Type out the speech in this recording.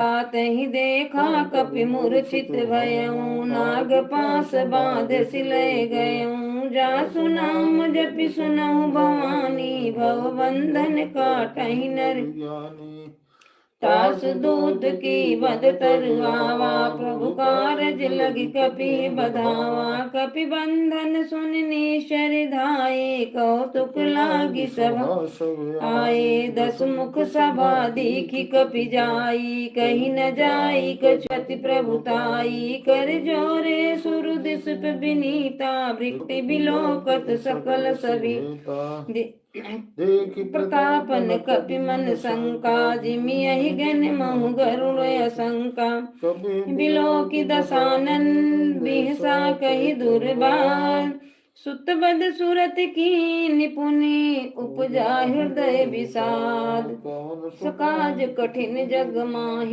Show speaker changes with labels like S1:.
S1: तहि देखा कपि मूर्छित भयऊ, नाग पास बाध सिलय गयऊ। जासु नाम जपि सुनहु भवानी, भव बंधन काटहि नर ज्ञानी। तास दूत की बद तरुआवा, प्रभु कारज लगी कपि बधावा। कपि बंधन सुन निशर धाये, कौतुक लागी सभा आए। 10 मुख सभा दीखि कपि जाई, कहीं न जाई कछति प्रभुताई। कर जोरे सुर दिस पे विनीता, भृक्ति बिलोकत सकल सभी। प्रतापन कपि मन शंका, जिमि यहि गण महु गरुड़ असंका। बिलोकि दसानन बिहसा कहि दुर्बार, सुत बद सुरत की निपुनि, उपजा हृदय विषाद। सकाज कठिन जग माहि।